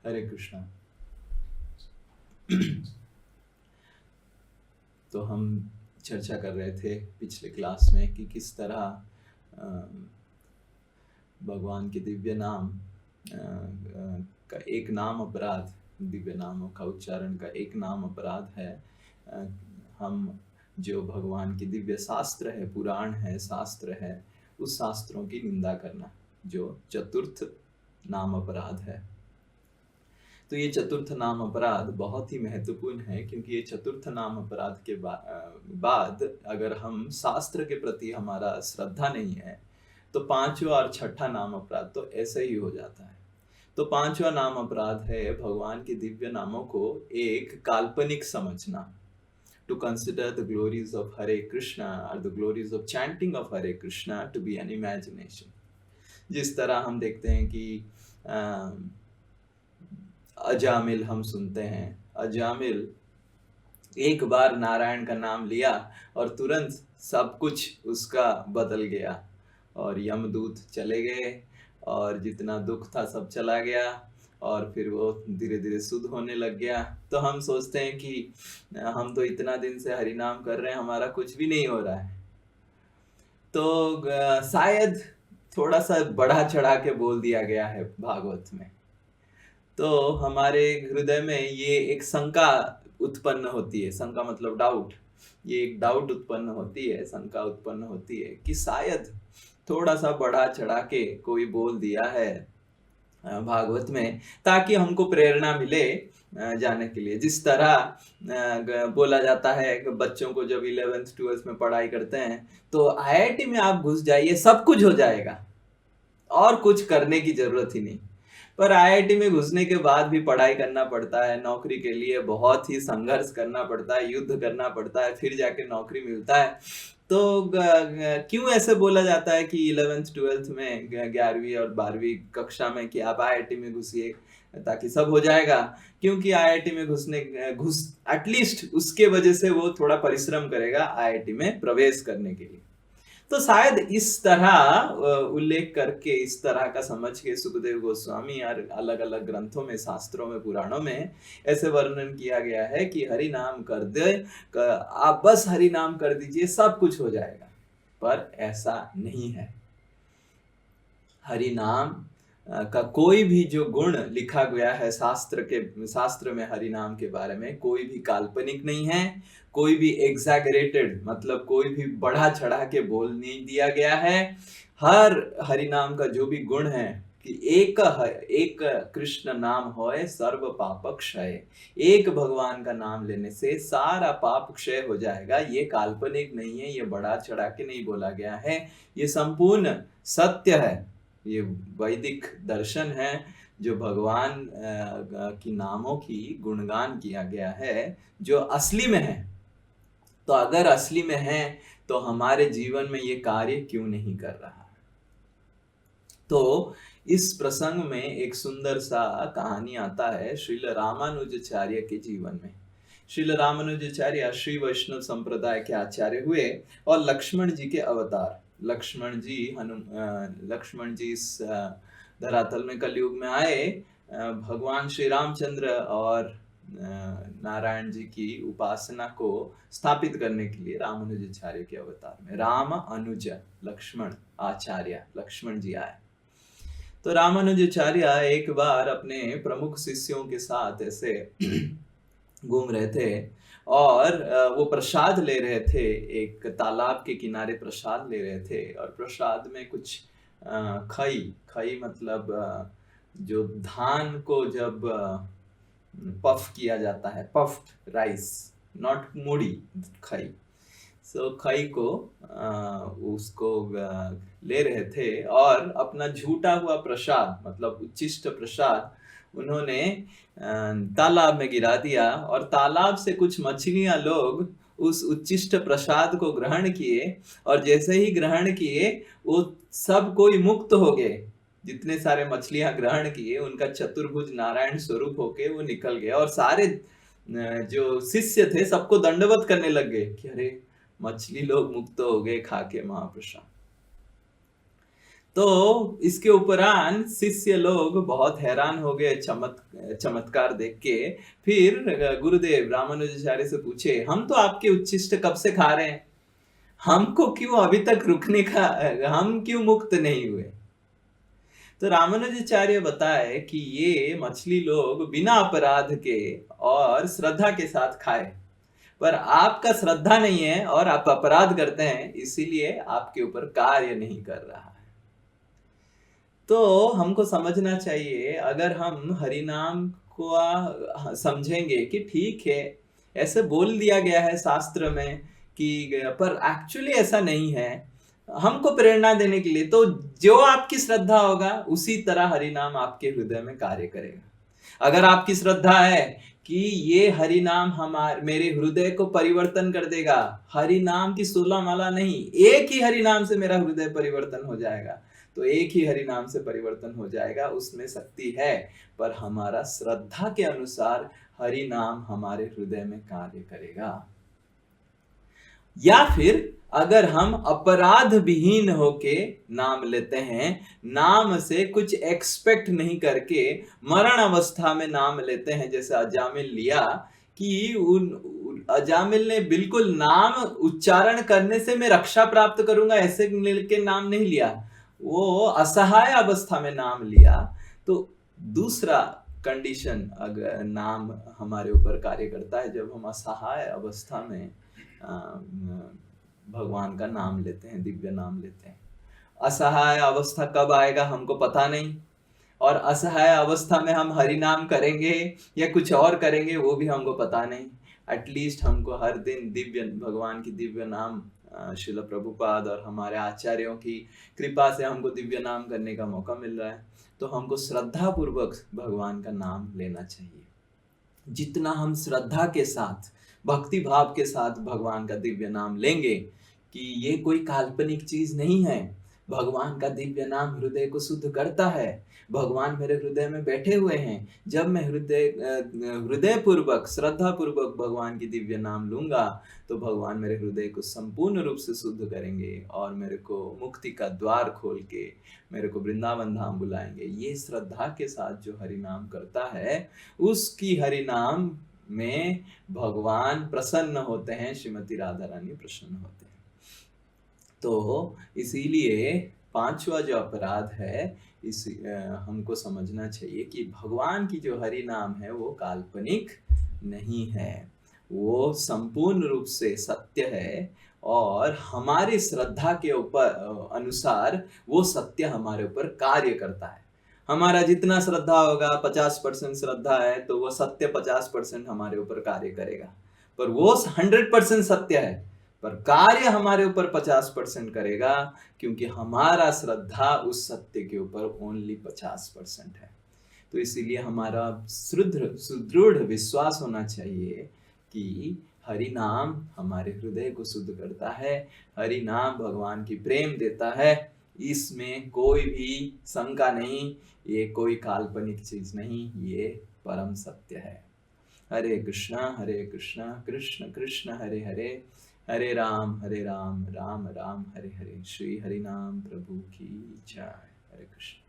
हरे कृष्णा। तो हम चर्चा कर रहे थे पिछले क्लास में कि किस तरह भगवान के दिव्य नाम का एक नाम अपराध, दिव्य नामों का उच्चारण का एक नाम अपराध है। हम जो भगवान के दिव्य शास्त्र है, पुराण है, शास्त्र है, उस शास्त्रों की निंदा करना, जो चतुर्थ नाम अपराध है। तो ये चतुर्थ नाम अपराध बहुत ही महत्वपूर्ण है, क्योंकि ये चतुर्थ नाम अपराध के बाद अगर हम शास्त्र के प्रति हमारा श्रद्धा नहीं है तो पांचवा और छठा नाम अपराध तो ऐसे ही हो जाता है। तो पांचवा नाम अपराध है भगवान के दिव्य नामों को एक काल्पनिक समझना। To consider the glories of Hare Krishna or the glories of chanting of Hare Krishna to be an imagination. जिस तरह हम देखते हैं कि अजामिल हम सुनते हैं, अजामिल एक बार नारायण का नाम लिया और तुरंत सब कुछ उसका बदल गया और यमदूत चले गए और जितना दुख था सब चला गया और फिर वो धीरे धीरे शुद्ध होने लग गया। तो हम सोचते हैं कि हम तो इतना दिन से हरि नाम कर रहे हैं, हमारा कुछ भी नहीं हो रहा है। तो शायद थोड़ा सा बढ़ा चढ़ा के बोल दिया गया है भागवत में। तो हमारे हृदय में ये एक शंका उत्पन्न होती है, शंका मतलब डाउट, ये एक डाउट उत्पन्न होती है, शंका उत्पन्न होती है कि शायद थोड़ा सा बढ़ा चढ़ा के कोई बोल दिया है भागवत में ताकि हमको प्रेरणा मिले जाने के लिए। जिस तरह बोला जाता है कि बच्चों को जब 11th 12th में पढ़ाई करते हैं तो आईआईटी में आप घुस जाइए, सब कुछ हो जाएगा और कुछ करने की जरूरत ही नहीं। पर आईआईटी में घुसने के बाद भी पढ़ाई करना पड़ता है, नौकरी के लिए बहुत ही संघर्ष करना पड़ता है, युद्ध करना पड़ता है, फिर जाके नौकरी मिलता है। तो क्यों ऐसे बोला जाता है कि 11th 12th में 11वीं और 12वीं कक्षा में कि आप आईआईटी में घुसिए ताकि सब हो जाएगा? क्योंकि आईआईटी में एटलीस्ट उसके वजह से वो थोड़ा परिश्रम करेगा आईआईटी में प्रवेश करने के लिए। तो शायद इस तरह उल्लेख करके, इस तरह का समझ के सुखदेव गोस्वामी और अलग अलग ग्रंथों में, शास्त्रों में, पुराणों में ऐसे वर्णन किया गया है कि हरि नाम कर दे, आप बस हरि नाम कर दीजिए, सब कुछ हो जाएगा। पर ऐसा नहीं है। हरि नाम का कोई भी जो गुण लिखा गया है शास्त्र में हरि नाम के बारे में, कोई भी काल्पनिक नहीं है, कोई भी एग्जैगरेटेड मतलब कोई भी बढ़ा चढ़ा के बोल नहीं दिया गया है। हर हरि नाम का जो भी गुण है कि एक कृष्ण नाम होए सर्व पाप क्षय, एक भगवान का नाम लेने से सारा पाप क्षय हो जाएगा, ये काल्पनिक नहीं है, ये बढ़ा चढ़ा के नहीं बोला गया है, ये संपूर्ण सत्य है, ये वैदिक दर्शन है जो भगवान की नामों की गुणगान किया गया है, जो असली में है। तो अगर असली में है तो हमारे जीवन में ये कार्य क्यों नहीं कर रहा? तो इस प्रसंग में एक सुंदर सा कहानी आता है श्रील रामानुजाचार्य के जीवन में। श्रील रामानुजाचार्य श्री वैष्णव संप्रदाय के आचार्य हुए और लक्ष्मण जी के अवतार। लक्ष्मण जी इस धरातल में कलयुग में आए भगवान श्री रामचंद्र और नारायण जी की उपासना को स्थापित करने के लिए रामानुजाचार्य के अवतार में राम अनुज लक्ष्मण आचार्य लक्ष्मण जी आए। तो रामानुजाचार्य एक बार अपने प्रमुख शिष्यों के साथ ऐसे घूम रहे थे और वो प्रसाद ले रहे थे, एक तालाब के किनारे प्रसाद ले रहे थे और प्रसाद में कुछ खई मतलब जो धान को जब पफ किया जाता है, पफ्ड राइस, नॉट मूढ़ी, खई। सो खई को उसको ले रहे थे और अपना झूठा हुआ प्रसाद मतलब उच्छिष्ट प्रसाद उन्होंने तालाब में गिरा दिया और तालाब से कुछ मछलियां लोग उस उच्छिष्ट प्रसाद को ग्रहण किए और जैसे ही ग्रहण किए वो सब कोई मुक्त हो गए। जितने सारे मछलियां ग्रहण किए उनका चतुर्भुज नारायण स्वरूप होके वो निकल गए और सारे जो शिष्य थे सबको दंडवत करने लग गए कि अरे मछली लोग मुक्त हो गए खा के महाप्रसाद। तो इसके उपरांत शिष्य लोग बहुत हैरान हो गए चमत्कार देख के। फिर गुरुदेव रामानुजाचार्य से पूछे, हम तो आपके उच्छिष्ट कब से खा रहे हैं, हमको क्यों अभी तक रुकने का, हम क्यों मुक्त नहीं हुए। तो रामानुजाचार्य बताए कि ये मछली लोग बिना अपराध के और श्रद्धा के साथ खाए, पर आपका श्रद्धा नहीं है और आप अपराध करते हैं, इसीलिए आपके ऊपर कार्य नहीं कर रहा है। तो हमको समझना चाहिए, अगर हम हरि नाम को समझेंगे कि ठीक है ऐसे बोल दिया गया है शास्त्र में कि, पर एक्चुअली ऐसा नहीं है, हमको प्रेरणा देने के लिए, तो जो आपकी श्रद्धा होगा उसी तरह हरि नाम आपके हृदय में कार्य करेगा। अगर आपकी श्रद्धा है कि ये हरि नाम हमारे मेरे हृदय को परिवर्तन कर देगा, हरि नाम की 16 माला नहीं, एक ही हरि नाम से मेरा हृदय परिवर्तन हो जाएगा, तो एक ही हरि नाम से परिवर्तन हो जाएगा, उसमें शक्ति है। पर हमारा श्रद्धा के अनुसार हरि नाम हमारे हृदय में कार्य करेगा। या फिर अगर हम अपराध विहीन होके नाम लेते हैं, नाम से कुछ एक्सपेक्ट नहीं करके मरण अवस्था में नाम लेते हैं, जैसे अजामिल लिया कि अजामिल ने बिल्कुल नाम उच्चारण करने से मैं रक्षा प्राप्त करूंगा ऐसे के नाम नहीं लिया, वो असहाय अवस्था में नाम लिया। तो दूसरा कंडीशन, अगर नाम हमारे ऊपर कार्य करता है जब हम असहाय अवस्था में भगवान का नाम लेते हैं, दिव्य नाम लेते हैं। असहाय अवस्था कब आएगा हमको पता नहीं, और असहाय अवस्था में हम हरि नाम करेंगे या कुछ और करेंगे वो भी हमको पता नहीं। एटलीस्ट हमको हर दिन दिव्य भगवान की दिव्य नाम, श्रील प्रभुपाद और हमारे आचार्यों की कृपा से हमको दिव्य नाम करने का मौका मिल रहा है, तो हमको श्रद्धा पूर्वक भगवान का नाम लेना चाहिए। जितना हम श्रद्धा के साथ, भक्ति भाव के साथ भगवान का दिव्य नाम लेंगे, कि ये कोई काल्पनिक चीज नहीं है, भगवान का दिव्य नाम हृदय को शुद्ध करता है, भगवान मेरे हृदय में बैठे हुए हैं, जब मैं हृदय पूर्वक श्रद्धा पूर्वक भगवान की दिव्य नाम लूंगा तो भगवान मेरे हृदय को संपूर्ण रूप से शुद्ध करेंगे और मेरे को मुक्ति का द्वार खोल के मेरे को वृंदावन धाम बुलाएंगे। ये श्रद्धा के साथ जो हरि नाम करता है उसकी हरि नाम में भगवान प्रसन्न होते हैं, श्रीमती राधा रानी प्रसन्न होते हैं। तो इसीलिए पांचवा जो अपराध है, हमको समझना चाहिए कि भगवान की जो हरि नाम है वो काल्पनिक नहीं है, वो संपूर्ण रूप से सत्य है और हमारी श्रद्धा के ऊपर अनुसार वो सत्य हमारे ऊपर कार्य करता है। हमारा जितना श्रद्धा होगा, 50% श्रद्धा है तो वो सत्य 50% हमारे ऊपर कार्य करेगा, पर वो 100% सत्य है, पर कार्य हमारे ऊपर 50% करेगा, क्योंकि हमारा श्रद्धा उस सत्य के ऊपर ओनली 50% है। तो इसीलिए हमारा सुदृढ़ विश्वास होना चाहिए कि हरि नाम हमारे हृदय को शुद्ध करता है, हरि नाम भगवान की प्रेम देता है, इसमें कोई भी शंका नहीं, ये कोई काल्पनिक चीज नहीं, ये परम सत्य है। हरे कृष्णा कृष्ण कृष्ण हरे हरे, हरे राम राम राम हरे हरे। श्री हरि नाम प्रभु की जय। हरे कृष्ण।